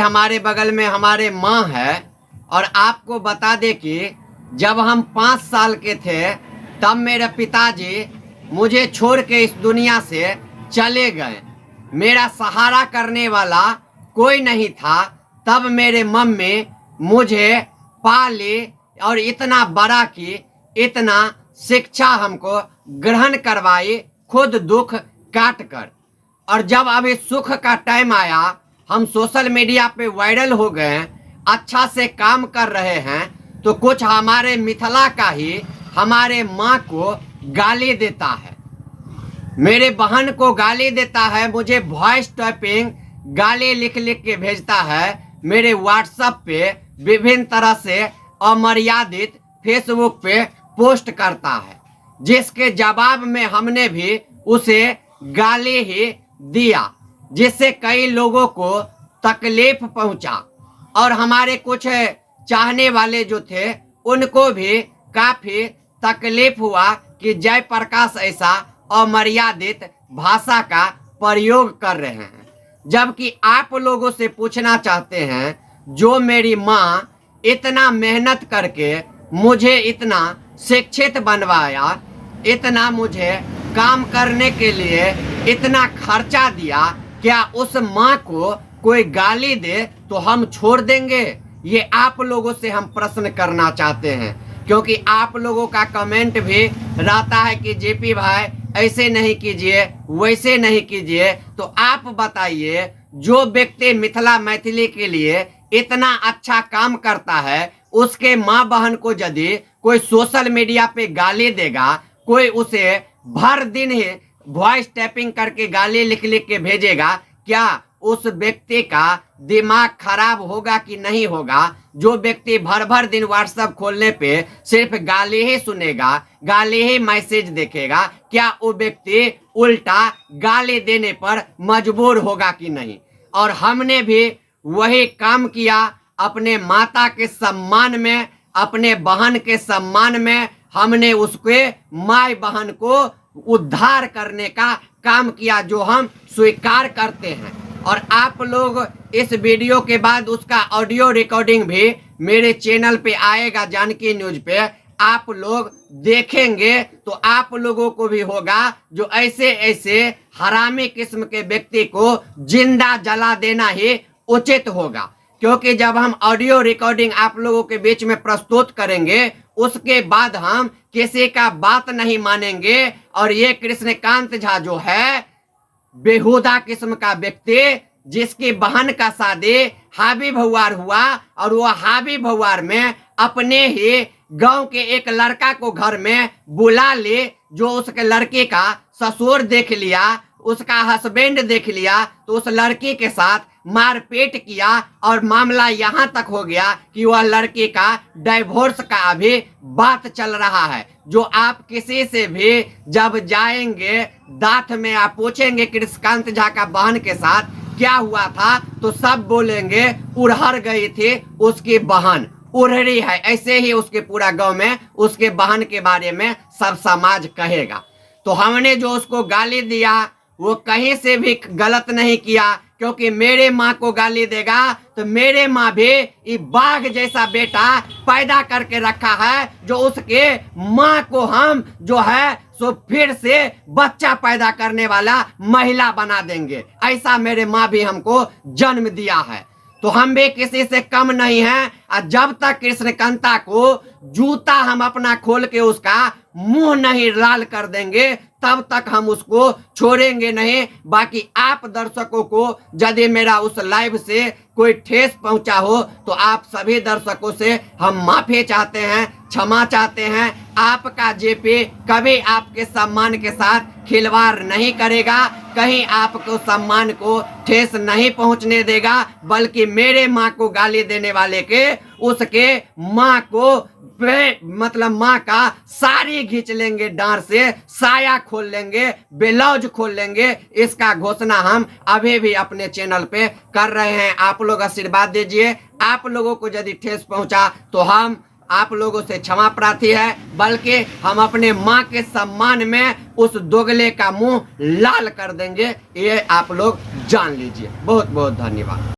हमारे बगल में हमारे माँ है। और आपको बता दे कि जब हम 5 साल के थे तब मेरे पिताजी मुझे छोड़ के इस दुनिया से चले गए। मेरा सहारा करने वाला कोई नहीं था। तब मेरे मम्मी मुझे पाली और इतना बड़ा की, इतना शिक्षा हमको ग्रहण करवाई, खुद दुख काट कर। और जब अभी सुख का टाइम आया, हम सोशल मीडिया पे वायरल हो गए, अच्छा से काम कर रहे हैं, तो कुछ हमारे मिथिला का ही हमारे माँ को गाली देता है, मेरे बहन को गाली देता है, मुझे वॉइस टाइपिंग गाली लिख लिख के भेजता है, मेरे व्हाट्सएप पे विभिन्न तरह से अमर्यादित फेसबुक पे पोस्ट करता है, जिसके जवाब में हमने भी उसे गाली ही दिया, जिससे कई लोगों को तकलीफ पहुंचा। और हमारे कुछ चाहने वाले जो थे उनको भी काफी तकलीफ हुआ कि जयप्रकाश ऐसा अमर्यादित भाषा का प्रयोग कर रहे हैं। जबकि आप लोगों से पूछना चाहते हैं, जो मेरी माँ इतना मेहनत करके मुझे इतना शिक्षित बनवाया, इतना मुझे काम करने के लिए इतना खर्चा दिया, क्या उस माँ को कोई गाली दे तो हम छोड़ देंगे? ये आप लोगों से हम प्रश्न करना चाहते हैं, क्योंकि आप लोगों का कमेंट भी रहता है कि जेपी भाई ऐसे नहीं कीजिए, वैसे नहीं कीजिए। तो आप बताइए, जो व्यक्ति मिथिला मैथिली के लिए इतना अच्छा काम करता है, उसके माँ बहन को यदि कोई सोशल मीडिया पे गाली देगा, कोई उसे भर दिन ही वॉइस टाइपिंग करके गाली लिख लिख के भेजेगा, क्या उस व्यक्ति का दिमाग खराब होगा कि नहीं होगा? जो व्यक्ति भर भर दिन व्हाट्सएप खोलने पे सिर्फ गाली ही सुनेगा, गाली ही मैसेज देखेगा, क्या वो व्यक्ति उल्टा गाली देने पर मजबूर होगा कि नहीं? और हमने भी वही काम किया, अपने माता के सम्मान में, अपने बहन के सम्मान में हमने उसके माई बहन को उद्धार करने का काम किया, जो हम स्वीकार करते हैं। और आप लोग इस वीडियो के बाद उसका ऑडियो रिकॉर्डिंग भी मेरे चैनल पे आएगा, जानकी न्यूज पे, आप लोग देखेंगे तो आप लोगों को भी होगा जो ऐसे ऐसे हरामी किस्म के व्यक्ति को जिंदा जला देना ही उचित होगा। क्योंकि जब हम ऑडियो रिकॉर्डिंग आप लोगों के बीच में प्रस्तुत करेंगे, उसके बाद हम किसी का बात नहीं मानेंगे। और ये कृष्णकांत झा जो है बेहुदा किस्म का व्यक्ति, जिसकी बहन का शादी हाबी भवार हुआ, और वो हाबी भवार में अपने ही गांव के एक लड़का को घर में बुला ले, जो उसके लड़के का ससुर देख लिया, उसका हस्बैंड देख लिया, तो उस लड़की के साथ मारपीट किया। और मामला यहाँ तक हो गया कि वह लड़की का डाइवोर्स का अभी बात चल रहा है। जो आप किसी से भी जब जाएंगे, दांत में आप पूछेंगे कृष्णकांत झा का बहन के साथ क्या हुआ था, तो सब बोलेंगे उड़हर गई थी उसकी बहन, उड़हरी है, ऐसे ही उसके पूरा गांव में उसके बहन के बारे में सब समाज कहेगा। तो हमने जो उसको गाली दिया वो कहीं से भी गलत नहीं किया, क्योंकि मेरे माँ को गाली देगा तो मेरे माँ भी ये बाघ जैसा बेटा पैदा करके रखा है, जो उसके माँ को हम जो है सो फिर से बच्चा पैदा करने वाला महिला बना देंगे। ऐसा मेरे माँ भी हमको जन्म दिया है, तो हम भी किसी से कम नहीं हैं। और जब तक कृष्णकांता को जूता हम अपना खोल के उसका मुंह नहीं लाल कर देंगे, तब तक हम उसको छोड़ेंगे नहीं। बाकी आप दर्शकों को यदि मेरा उस लाइव से कोई ठेस पहुंचा हो, तो आप सभी दर्शकों से हम माफी चाहते हैं, क्षमा चाहते हैं। आपका जेपी कभी आपके सम्मान के साथ खिलवाड़ नहीं करेगा, कहीं आपको सम्मान को ठेस नहीं पहुंचने देगा, बल्कि मेरे माँ को गाली देने वाले के उसके माँ को मतलब माँ का साड़ी खींच लेंगे, डांर से साया खोल लेंगे, ब्लाउज खोल लेंगे। इसका घोषणा हम अभी भी अपने चैनल पे कर रहे हैं। आप लोग आशीर्वाद दीजिए। आप लोगों को यदि ठेस पहुंचा तो हम आप लोगों से क्षमा प्रार्थी है, बल्कि हम अपने माँ के सम्मान में उस दोगले का मुंह लाल कर देंगे, ये आप लोग जान लीजिए। बहुत बहुत धन्यवाद।